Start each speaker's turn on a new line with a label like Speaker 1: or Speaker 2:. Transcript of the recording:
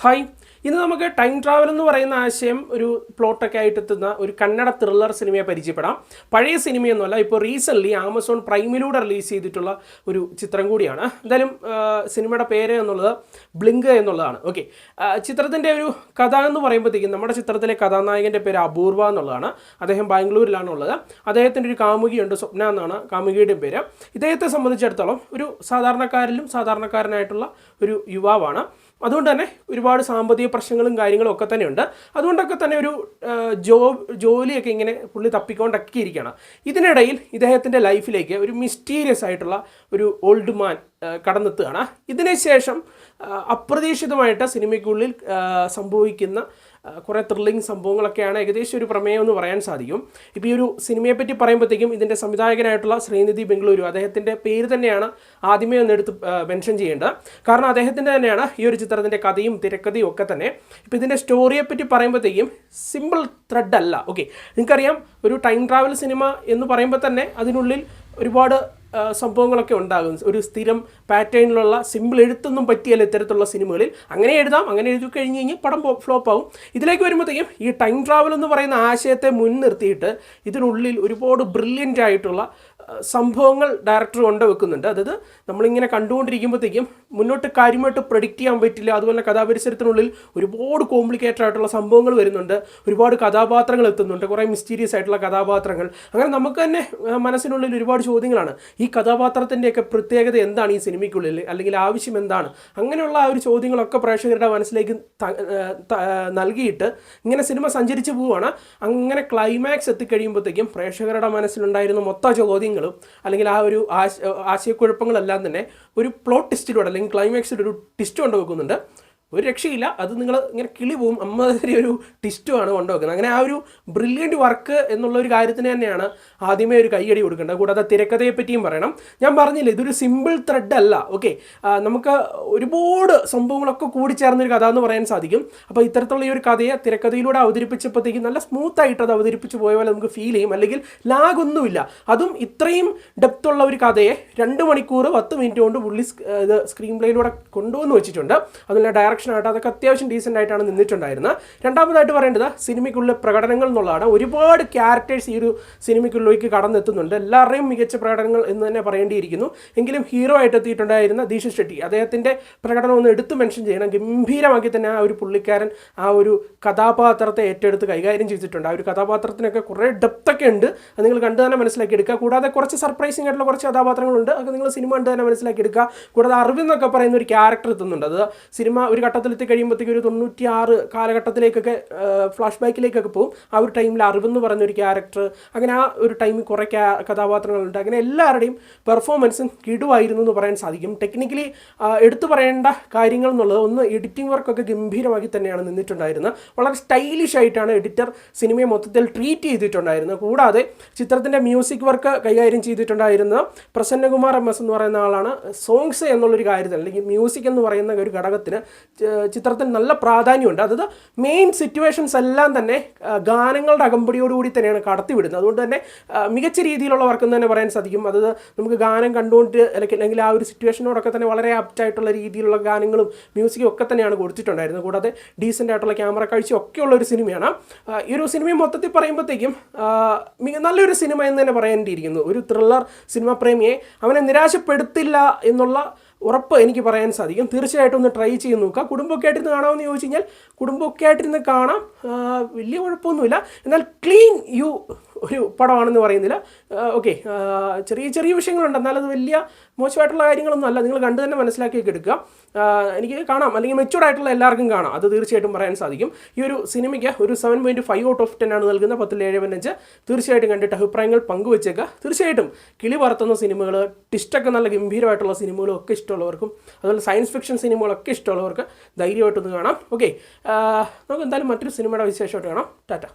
Speaker 1: Hi, ഇന്ന് നമുക്ക് time travel എന്ന് പറയുന്ന ആശയം ഒരു പ്ലോട്ടൊക്കെ ആയിട്ട് എത്തുന്ന ഒരു കന്നഡ ത്രില്ലർ സിനിമയെ പരിചയപ്പെടാം. പഴയ സിനിമയൊന്നുമല്ല, ഇപ്പോൾ റീസെൻ്റ്ലി ആമസോൺ പ്രൈമിലൂടെ റിലീസ് ചെയ്തിട്ടുള്ള ഒരു ചിത്രം കൂടിയാണ്. എന്തായാലും സിനിമയുടെ പേര് എന്നുള്ളത് ബ്ലിങ്ക് എന്നുള്ളതാണ്. ഓക്കെ, ചിത്രത്തിൻ്റെ ഒരു കഥ എന്ന് പറയുമ്പോഴത്തേക്കും നമ്മുടെ ചിത്രത്തിലെ കഥാനായകൻ്റെ പേര് അപൂർവ എന്നുള്ളതാണ്. അദ്ദേഹം ബാംഗ്ലൂരിലാണുള്ളത്. അദ്ദേഹത്തിൻ്റെ ഒരു കാമുകിയുണ്ട്, സ്വപ്ന എന്നാണ് കാമുകിയുടെ പേര്. ഇദ്ദേഹത്തെ സംബന്ധിച്ചിടത്തോളം ഒരു സാധാരണക്കാരിലും സാധാരണക്കാരനായിട്ടുള്ള ഒരു യുവാവാണ്. അതുകൊണ്ട് തന്നെ ഒരുപാട് സാമ്പത്തിക പ്രശ്നങ്ങളും കാര്യങ്ങളും ഒക്കെ തന്നെയുണ്ട്. അതുകൊണ്ടൊക്കെ തന്നെ ഒരു ജോലിയൊക്കെ ഇങ്ങനെ പുള്ളി തപ്പിക്കൊണ്ടൊക്കെ ഇരിക്കുകയാണ്. ഇതിനിടയിൽ ഇദ്ദേഹത്തിൻ്റെ ലൈഫിലേക്ക് ഒരു മിസ്റ്റീരിയസ് ആയിട്ടുള്ള ഒരു ഓൾഡ് മാൻ കടന്നെത്തുകയാണ്. ഇതിനുശേഷം അപ്രതീക്ഷിതമായിട്ട് സിനിമയ്ക്കുള്ളിൽ സംഭവിക്കുന്ന കുറേ ത്രില്ലിംഗ് സംഭവങ്ങളൊക്കെയാണ് ഏകദേശം ഒരു പ്രമേയം എന്ന് പറയാൻ സാധിക്കും. ഇപ്പോൾ ഈ ഒരു സിനിമയെപ്പറ്റി പറയുമ്പോഴത്തേക്കും ഇതിൻ്റെ സംവിധായകനായിട്ടുള്ള ശ്രീനിധി ബംഗളൂരു, അദ്ദേഹത്തിൻ്റെ പേര് തന്നെയാണ് ആദ്യമേ ഒന്നെടുത്ത് മെൻഷൻ ചെയ്യേണ്ടത്. കാരണം അദ്ദേഹത്തിൻ്റെ തന്നെയാണ് ഈ ഒരു ചിത്രത്തിൻ്റെ കഥയും തിരക്കഥയും ഒക്കെ തന്നെ. ഇപ്പോൾ ഇതിൻ്റെ സ്റ്റോറിയെപ്പറ്റി പറയുമ്പോഴത്തേക്കും സിമ്പിൾ ത്രെഡ് അല്ല. ഓക്കെ, നിങ്ങൾക്കറിയാം ഒരു ടൈം ട്രാവൽ സിനിമ എന്ന് പറയുമ്പോൾ തന്നെ അതിനുള്ളിൽ ഒരുപാട് സംഭവങ്ങളൊക്കെ ഉണ്ടാകും. ഒരു സ്ഥിരം പാറ്റേണിലുള്ള സിമ്പിൾ എഴുത്തൊന്നും പറ്റിയല്ല ഇത്തരത്തിലുള്ള സിനിമകളിൽ. അങ്ങനെ എഴുതാം, അങ്ങനെ എഴുതി കഴിഞ്ഞ് കഴിഞ്ഞാൽ പടം ഫ്ലോപ്പ് ആവും. ഇതിലേക്ക് വരുമ്പോഴത്തേക്കും ഈ ടൈം ട്രാവൽ എന്ന് പറയുന്ന ആശയത്തെ മുൻനിർത്തിയിട്ട് ഇതിനുള്ളിൽ ഒരുപാട് ബ്രില്യൻ്റ് ആയിട്ടുള്ള സംഭവങ്ങൾ ഡയറക്ടർ കൊണ്ടുവെക്കുന്നുണ്ട്. അതായത് നമ്മളിങ്ങനെ കണ്ടുകൊണ്ടിരിക്കുമ്പോഴത്തേക്കും മുന്നോട്ട് കാര്യമായിട്ട് പ്രഡിക്റ്റ് ചെയ്യാൻ പറ്റില്ല. അതുപോലെ കഥാപരിസരത്തിനുള്ളിൽ ഒരുപാട് കോംപ്ലിക്കേറ്റഡ് ആയിട്ടുള്ള സംഭവങ്ങൾ വരുന്നുണ്ട്, ഒരുപാട് കഥാപാത്രങ്ങൾ എത്തുന്നുണ്ട്, കുറേ മിസ്റ്റീരിയസ് ആയിട്ടുള്ള കഥാപാത്രങ്ങൾ. അങ്ങനെ നമുക്ക് തന്നെ മനസ്സിനുള്ളിൽ ഒരുപാട് ചോദ്യങ്ങളാണ്. ഈ കഥാപാത്രത്തിൻ്റെയൊക്കെ പ്രത്യേകത എന്താണ് ഈ സിനിമയ്ക്കുള്ളിൽ, അല്ലെങ്കിൽ ആവശ്യം എന്താണ്, അങ്ങനെയുള്ള ആ ഒരു ചോദ്യങ്ങളൊക്കെ പ്രേക്ഷകരുടെ മനസ്സിലേക്ക് നൽകിയിട്ട് ഇങ്ങനെ സിനിമ സഞ്ചരിച്ച് പോവുകയാണ്. അങ്ങനെ ക്ലൈമാക്സ് എത്തിക്കഴിയുമ്പോഴത്തേക്കും പ്രേക്ഷകരുടെ മനസ്സിലുണ്ടായിരുന്ന മൊത്ത ചോദ്യങ്ങളും അല്ലെങ്കിൽ ആ ഒരു ആശയക്കുഴപ്പങ്ങളെല്ലാം തന്നെ ഒരു പ്ലോട്ട് ടെസ്റ്റിലൂടെ അല്ലെങ്കിൽ ക്ലൈമാക്സിൽ ഒരു ടെസ്റ്റ് കൊണ്ടുവെക്കുന്നുണ്ട്. ഒരു രക്ഷയില്ല, അത് നിങ്ങൾ ഇങ്ങനെ കിളി പോവും. അമ്മാതിരി ഒരു ടിസ്റ്റുമാണ് കൊണ്ടുവെക്കുന്നത്. അങ്ങനെ ആ ഒരു ബ്രില്യൻറ്റ് വർക്ക് എന്നുള്ള ഒരു കാര്യത്തിന് തന്നെയാണ് ആദ്യമേ ഒരു കൈയടി കൊടുക്കേണ്ടത്. കൂടാതെ തിരക്കഥയെ പറ്റിയും പറയണം. ഞാൻ പറഞ്ഞില്ല, ഇതൊരു സിമ്പിൾ ത്രെഡ് അല്ല. ഓക്കെ, നമുക്ക് ഒരുപാട് സംഭവങ്ങളൊക്കെ കൂടിച്ചേർന്നൊരു കഥ എന്ന് പറയാൻ സാധിക്കും. അപ്പോൾ ഇത്തരത്തിലുള്ള ഈ ഒരു കഥയെ തിരക്കഥയിലൂടെ അവതരിപ്പിച്ചപ്പോഴത്തേക്കും നല്ല സ്മൂത്തായിട്ട് അത് അവതരിപ്പിച്ച് പോയ പോലെ നമുക്ക് ഫീൽ ചെയ്യും. അല്ലെങ്കിൽ ലാഗൊന്നുമില്ല. അതും ഇത്രയും ഡെപ്തുള്ള ഒരു കഥയെ 2 മണിക്കൂർ 10 മിനിറ്റ് കൊണ്ട് പുള്ളി ഇത് സ്ക്രീൻ പ്ലേയിലൂടെ കൊണ്ടുവന്ന് വെച്ചിട്ടുണ്ട്. അതുപോലെ ഡയറക്ഷൻ ആയിട്ട് അതൊക്കെ അത്യാവശ്യം ഡീസൻ്റ് ആയിട്ടാണ് നിന്നിട്ടുണ്ടായിരുന്നത്. രണ്ടാമതായിട്ട് പറയേണ്ടത് സിനിമയ്ക്കുള്ള പ്രകടനങ്ങൾ എന്നുള്ളതാണ്. ഒരുപാട് ക്യാരക്ടേഴ്സ് ഈ ഒരു സിനിമയ്ക്കുള്ളിലേക്ക് കടന്നെത്തുന്നുണ്ട്. എല്ലാവരുടെയും മികച്ച പ്രകടനങ്ങൾ എന്ന് തന്നെ പറയേണ്ടിയിരിക്കുന്നു. എങ്കിലും ഹീറോ ആയിട്ട് എത്തിയിട്ടുണ്ടായിരുന്ന ദീക്ഷിത് ഷെട്ടി, അദ്ദേഹത്തിൻ്റെ പ്രകടനം ഒന്ന് എടുത്ത് മെൻഷൻ ചെയ്യണം. ഗംഭീരമാക്കി തന്നെ ആ ഒരു പുള്ളിക്കാരൻ ആ ഒരു കഥാപാത്രത്തെ ഏറ്റെടുത്ത് കൈകാര്യം ചെയ്തിട്ടുണ്ട്. ആ ഒരു കഥാപാത്രത്തിനൊക്കെ കുറേ ഡെപ്തൊക്കെ ഉണ്ട്. അത് നിങ്ങൾ കണ്ടു തന്നെ മനസ്സിലാക്കി എടുക്കുക. കൂടാതെ കുറച്ച് സർപ്രൈസിംഗ് ആയിട്ടുള്ള കുറച്ച് കഥാപാത്രങ്ങളുണ്ട്. അതൊക്കെ നിങ്ങൾ സിനിമ കണ്ട് തന്നെ മനസ്സിലാക്കി എടുക്കുക. കൂടാതെ അറിവ് എന്നൊക്കെ പറയുന്ന ഒരു ക്യാരക്ടർ എത്തുന്നുണ്ട്. അത് സിനിമ ഒരു ഘട്ടത്തിലെത്തി കഴിയുമ്പോഴത്തേക്ക് ഒരു 96 കാലഘട്ടത്തിലേക്കൊക്കെ ഫ്ലാഷ് ബാക്കിലേക്കൊക്കെ പോകും. ആ ഒരു ടൈമിൽ അറിവെന്ന് പറയുന്ന ഒരു ക്യാരക്ടർ, അങ്ങനെ ആ ഒരു ടൈമിൽ കുറേ കഥാപാത്രങ്ങളുണ്ട്. അങ്ങനെ എല്ലാവരുടെയും പെർഫോമൻസും കിടുവായിരുന്നു എന്ന് പറയാൻ സാധിക്കും. ടെക്നിക്കലി എടുത്തു പറയേണ്ട കാര്യങ്ങൾ എന്നുള്ളത് ഒന്ന്, എഡിറ്റിംഗ് വർക്കൊക്കെ ഗംഭീരമാക്കി തന്നെയാണ് നിന്നിട്ടുണ്ടായിരുന്നത്. വളരെ സ്റ്റൈലിഷ് ആയിട്ടാണ് എഡിറ്റർ സിനിമയെ മൊത്തത്തിൽ ട്രീറ്റ് ചെയ്തിട്ടുണ്ടായിരുന്നത്. കൂടാതെ ചിത്രത്തിൻ്റെ മ്യൂസിക് വർക്ക് കൈകാര്യം ചെയ്തിട്ടുണ്ടായിരുന്ന പ്രസന്നകുമാർ MS എന്ന് പറയുന്ന ആളാണ്. സോങ്സ് എന്നുള്ളൊരു കാര്യത്തിൽ അല്ലെങ്കിൽ മ്യൂസിക് എന്ന് പറയുന്ന ഒരു ഘടകത്തിന് ചിത്രത്തിൽ നല്ല പ്രാധാന്യമുണ്ട്. അതായത് മെയിൻ സിറ്റുവേഷൻസ് എല്ലാം തന്നെ ഗാനങ്ങളുടെ അകമ്പടിയോടുകൂടി തന്നെയാണ് കടത്തിവിടുന്നത്. അതുകൊണ്ട് തന്നെ മികച്ച രീതിയിലുള്ള വർക്ക് എന്ന് തന്നെ പറയാൻ സാധിക്കും. അതായത് നമുക്ക് ഗാനം കണ്ടുകൊണ്ട് അല്ലെങ്കിൽ ആ ഒരു സിറ്റുവേഷനോടൊക്കെ തന്നെ വളരെ ആപ്റ്റായിട്ടുള്ള രീതിയിലുള്ള ഗാനങ്ങളും മ്യൂസിക്കും ഒക്കെ തന്നെയാണ് കൊടുത്തിട്ടുണ്ടായിരുന്നത്. കൂടാതെ ഡീസൻ്റ് ആയിട്ടുള്ള ക്യാമറ കാഴ്ച ഒക്കെയുള്ള ഒരു സിനിമയാണ്. ഈ ഒരു സിനിമയെ മൊത്തത്തിൽ പറയുമ്പോഴത്തേക്കും നല്ലൊരു സിനിമ എന്ന് തന്നെ പറയേണ്ടിയിരിക്കുന്നു. ഒരു ത്രില്ലർ സിനിമ പ്രേമിയെ അവനെ നിരാശപ്പെടുത്തില്ല എന്നുള്ള ഉറപ്പ് എനിക്ക് പറയാൻ സാധിക്കും. തീർച്ചയായിട്ടും ഒന്ന് ട്രൈ ചെയ്ത് നോക്കുക. കുടുംബമൊക്കെ ആയിട്ടിരുന്ന് കാണാമെന്ന് ചോദിച്ചു കഴിഞ്ഞാൽ കുടുംബമൊക്കെ ആയിട്ടിരുന്ന് കാണാം, വലിയ കുഴപ്പമൊന്നുമില്ല. എന്നാൽ ക്ലീൻ ഒരു പടമാണെന്ന് പറയുന്നില്ല. ഓക്കെ, ചെറിയ ചെറിയ വിഷയങ്ങളുണ്ട്, എന്നാൽ അത് വലിയ മോശമായിട്ടുള്ള കാര്യങ്ങളൊന്നും അല്ല. നിങ്ങൾ കണ്ടു തന്നെ മനസ്സിലാക്കിയൊക്കെ എടുക്കുക. എനിക്ക് കാണാം, അല്ലെങ്കിൽ മെച്യൂർഡ് ആയിട്ടുള്ള എല്ലാവർക്കും കാണാം, അത് തീർച്ചയായിട്ടും പറയാൻ സാധിക്കും. ഈ ഒരു സിനിമയ്ക്ക് ഒരു 7.5 ഔട്ട് ഓഫ് 10 ആണ് നൽകുന്നത്. 10ൽ 7.5. തീർച്ചയായിട്ടും കണ്ടിട്ട് അഭിപ്രായങ്ങൾ പങ്കുവെച്ചേക്കുക. തീർച്ചയായിട്ടും കിളി പറത്തുന്ന സിനിമകൾ, ടിസ്റ്റൊക്കെ നല്ല ഗംഭീരമായിട്ടുള്ള സിനിമകളും ഒക്കെ ഇഷ്ടമുള്ളവർക്കും, അതുപോലെ സയൻസ് ഫിക്ഷൻ സിനിമകളൊക്കെ ഇഷ്ടമുള്ളവർക്ക് ധൈര്യമായിട്ടൊന്ന് കാണാം. ഓക്കെ, നമുക്ക് എന്തായാലും മറ്റൊരു സിനിമയുടെ വിശേഷമായിട്ട് കാണാം. ടാറ്റ.